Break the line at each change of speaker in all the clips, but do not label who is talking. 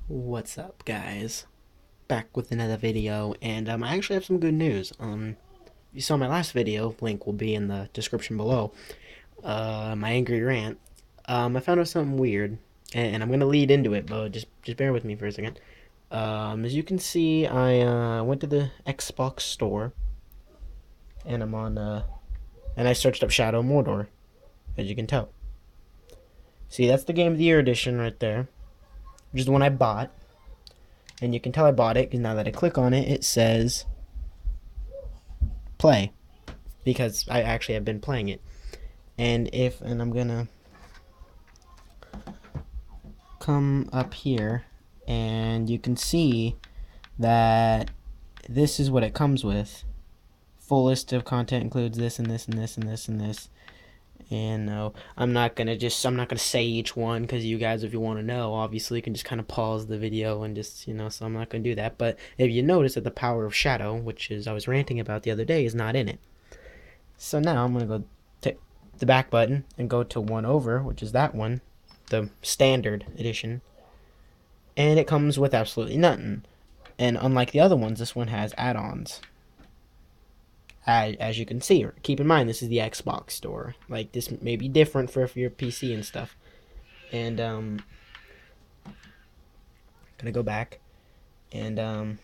What's up, guys? Back with another video, and I actually have some good news. You saw my last video, link will be in the description below. My angry rant. I found out something weird, and I'm gonna lead into it, but just bear with me for a second. As you can see, I went to the Xbox store, and and I searched up Shadow Mordor, as you can tell. See, that's the Game of the Year edition right there, which is the one I bought. And you can tell I bought it because now that I click on it, it says play because I actually have been playing it. And I'm gonna come up here and you can see that this is what it comes with. Full list of content includes this and this and this and this and this. And no, I'm not gonna say each one because you guys, if you want to know, obviously you can just kind of pause the video and just so I'm not gonna do that. But if you notice that the power of shadow, which is I was ranting about the other day, is not in it. So now I'm gonna go take the back button and go to one over, which is that one, the standard edition, and it comes with absolutely nothing. And unlike the other ones, this one has add-ons. As you can see, keep in mind this is the Xbox store. Like, this may be different for your PC and stuff. And gonna go back and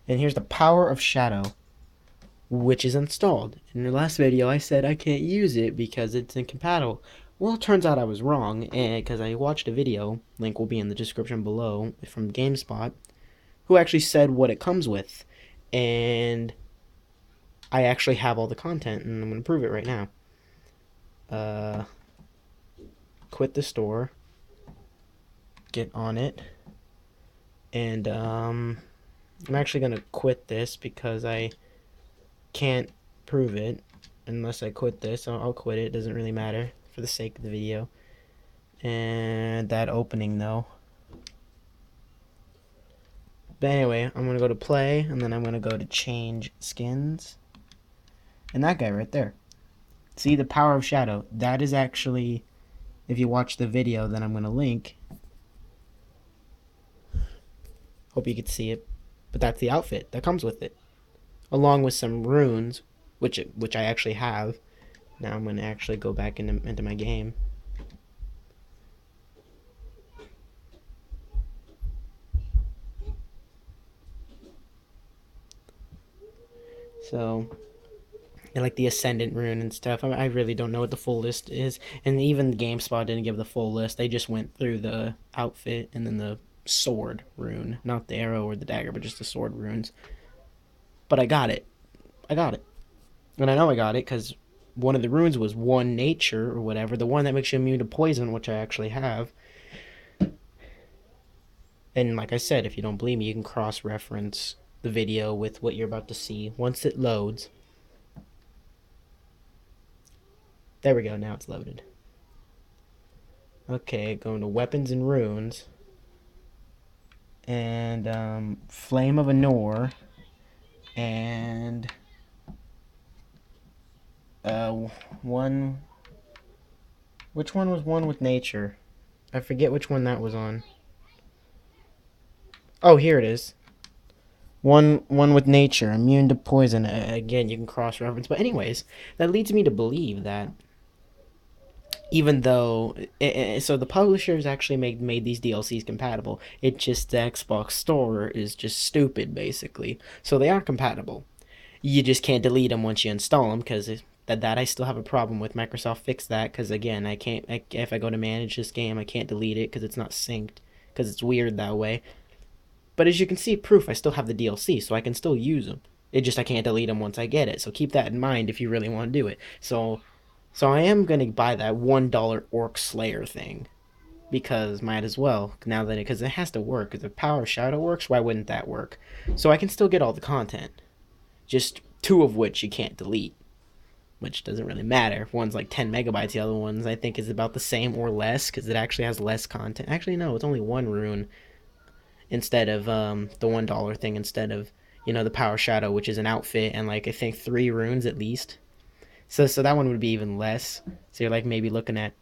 here's the power of shadow, which is installed. In the last video I said I can't use it because it's incompatible. Well, it turns out I was wrong, and because I watched a video, link will be in the description below, from GameSpot, who actually said what it comes with. And I actually have all the content, and I'm going to prove it right now. Quit the store, get on it, and I'm actually going to quit this because I can't prove it unless I quit this. I'll quit it. It doesn't really matter for the sake of the video. And that opening though. But anyway, I'm gonna go to play, and then I'm gonna go to change skins. And that guy right there. See the power of shadow? That is actually, if you watch the video that I'm gonna link. Hope you could see it. But that's the outfit that comes with it, along with some runes, which I actually have. Now I'm gonna actually go back into my game. So, and like the Ascendant rune and stuff. I really don't know what the full list is, and even GameSpot didn't give the full list. They just went through the outfit and then the sword rune, not the arrow or the dagger, but just the sword runes. But I got it. I got it, and I know I got it because one of the runes was one nature or whatever, the one that makes you immune to poison, which I actually have. And like I said, if you don't believe me, you can cross-reference the video with what you're about to see once it loads. There we go, now it's loaded. Okay, going to weapons and runes. And Flame of Anor. And one. Which one was one with nature? I forget which one that was on. Oh, here it is. One with nature, immune to poison. Again, you can cross-reference. But anyways, that leads me to believe that even though so the publishers actually made these DLCs compatible, it just the Xbox store is just stupid basically. So they are compatible. You just can't delete them once you install them because that I still have a problem with. Microsoft fixed that because again, I can't if I go to manage this game, I can't delete it because it's not synced because it's weird that way. But as you can see, proof I still have the DLC, so I can still use them. It just I can't delete them once I get it. So keep that in mind if you really want to do it. So I am gonna buy that $1 Orc Slayer thing because might as well now that because it has to work. If the Power of Shadow works, why wouldn't that work? So I can still get all the content, just two of which you can't delete, which doesn't really matter. One's like 10 megabytes, the other one's I think is about the same or less because it actually has less content. Actually, no, it's only one rune instead of the $1 thing instead of the Power Shadow, which is an outfit and like I think 3 runes at least. So that one would be even less. So you're like maybe looking at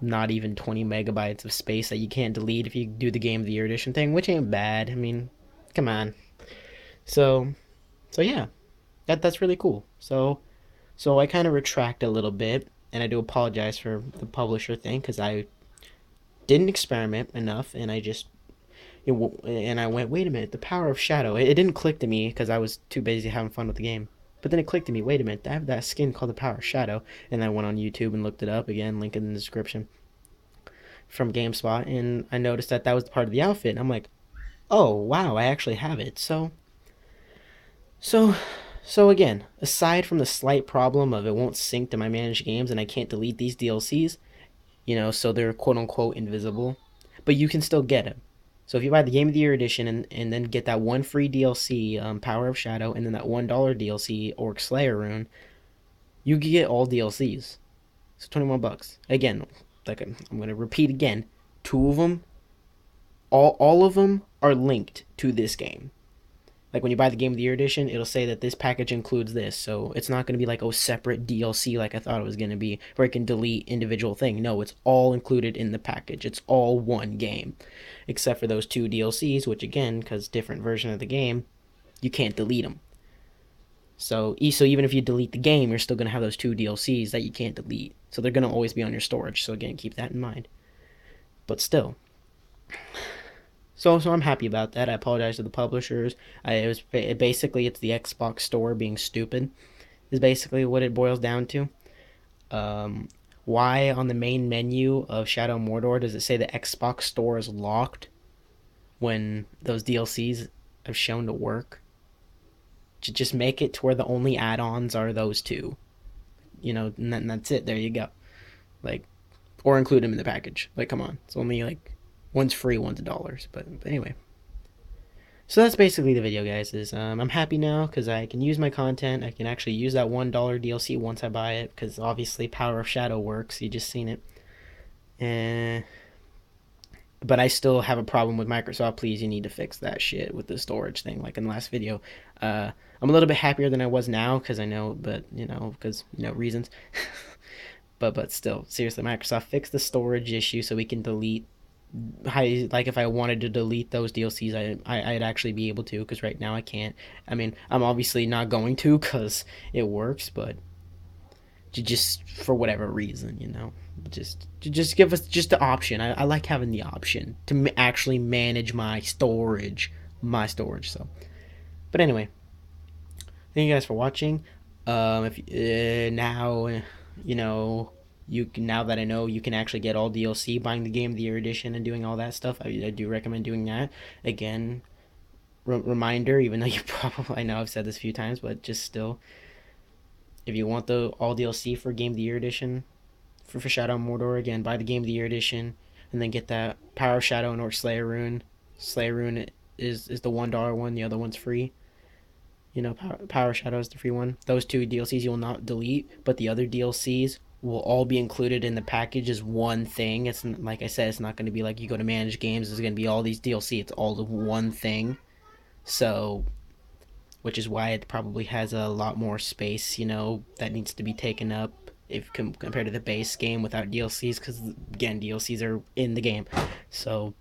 not even 20 megabytes of space that you can't delete if you do the Game of the Year edition thing, which ain't bad. I mean, come on. So, so yeah, that's really cool. So I kind of retract a little bit, and I do apologize for the publisher thing because I didn't experiment enough, and and I went, wait a minute, the power of shadow. It didn't click to me because I was too busy having fun with the game. But then it clicked to me, wait a minute, I have that skin called the power of shadow, and I went on YouTube and looked it up again, link in the description from GameSpot, and I noticed that that was part of the outfit. And I'm like, oh wow, I actually have it. So so again, aside from the slight problem of it won't sync to my managed games and I can't delete these DLCs, so they're quote unquote invisible, but you can still get them. So if you buy the Game of the Year edition and then get that one free DLC, Power of Shadow, and then that $1 DLC, Orc Slayer Rune, you can get all DLCs. So 21 bucks. Again, like I'm gonna repeat again, two of them, all of them are linked to this game. Like when you buy the Game of the Year edition, it'll say that this package includes this. So it's not going to be like, oh, separate DLC like I thought it was going to be, where I can delete individual thing. No, it's all included in the package. It's all one game, except for those two DLCs, which again, because different version of the game, you can't delete them. So even if you delete the game, you're still going to have those two DLCs that you can't delete. So they're going to always be on your storage. So again, keep that in mind. But still, so I'm happy about that. I apologize to the publishers. Basically it's the Xbox store being stupid. Is basically what it boils down to. Um, why on the main menu of Shadow Mordor does it say the Xbox store is locked when those DLCs have shown to work? Just make it to where the only add-ons are those two. And that's it. There you go. Like, or include them in the package. Like, come on, it's only like one's free, one's $1. But anyway, so that's basically the video, guys. Is I'm happy now because I can use my content. I can actually use that $1 DLC once I buy it because obviously Power of Shadow works. You just seen it. And but I still have a problem with Microsoft. Please, you need to fix that shit with the storage thing, like in the last video. I'm a little bit happier than I was now because I know, but because reasons. But still, seriously, Microsoft, fix the storage issue so we can delete. Like if I wanted to delete those DLCs, I'd actually be able to because right now I can't. I mean, I'm obviously not going to because it works, but just for whatever reason, just give us just the option. I like having the option to actually manage my storage. So, but anyway, thank you guys for watching. If now you know you can, now that I know you can actually get all DLC buying the Game of the Year edition and doing all that stuff, I do recommend doing that. Again, reminder, even though you probably, I know I've said this a few times, but just still, if you want the all DLC for Game of the Year edition for Shadow Mordor, again, buy the Game of the Year edition and then get that Power of Shadow and Orc Slayer Rune. Slayer Rune is the $1 one, the other one's free. Power Shadow is the free one. Those two DLCs you will not delete, but the other DLCs will all be included in the package as one thing. It's like I said, it's not going to be like you go to manage games. There's going to be all these DLC. It's all the one thing. So, which is why it probably has a lot more space, that needs to be taken up if compared to the base game without DLCs. Because again, DLCs are in the game. So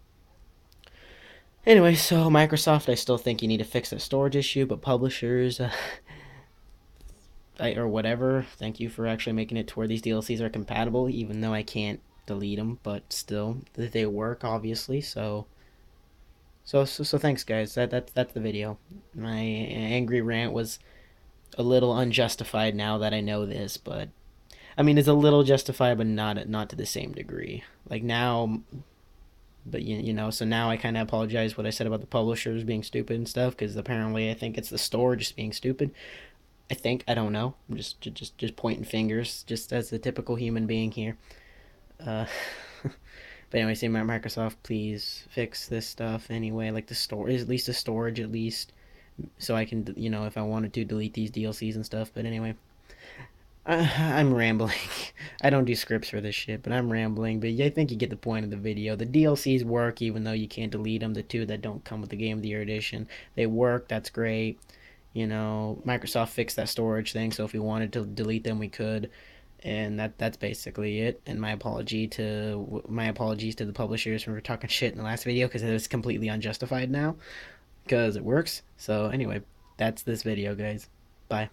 anyway, so Microsoft, I still think you need to fix that storage issue, but publishers, or whatever, thank you for actually making it to where these DLCs are compatible, even though I can't delete them, but still, they work, obviously, so thanks, guys. That's the video. My angry rant was a little unjustified now that I know this, but I mean, it's a little justified, but not to the same degree. Like now, but so now I kind of apologize what I said about the publishers being stupid and stuff because apparently I think it's the store just being stupid. I don't know. I'm just pointing fingers, just as a typical human being here. Uh, but anyway, say Microsoft, please fix this stuff anyway. Like the store, at least the storage, at least, so I can, if I wanted to delete these DLCs and stuff. But anyway, I'm rambling. I don't do scripts for this shit, but I'm rambling. But yeah, I think you get the point of the video. The DLCs work even though you can't delete them. The two that don't come with the Game of the Year edition, they work. That's great. Microsoft fixed that storage thing, so if we wanted to delete them, we could. And that's basically it. And my apologies to the publishers for talking shit in the last video because it was completely unjustified now because it works. So anyway, that's this video, guys. Bye.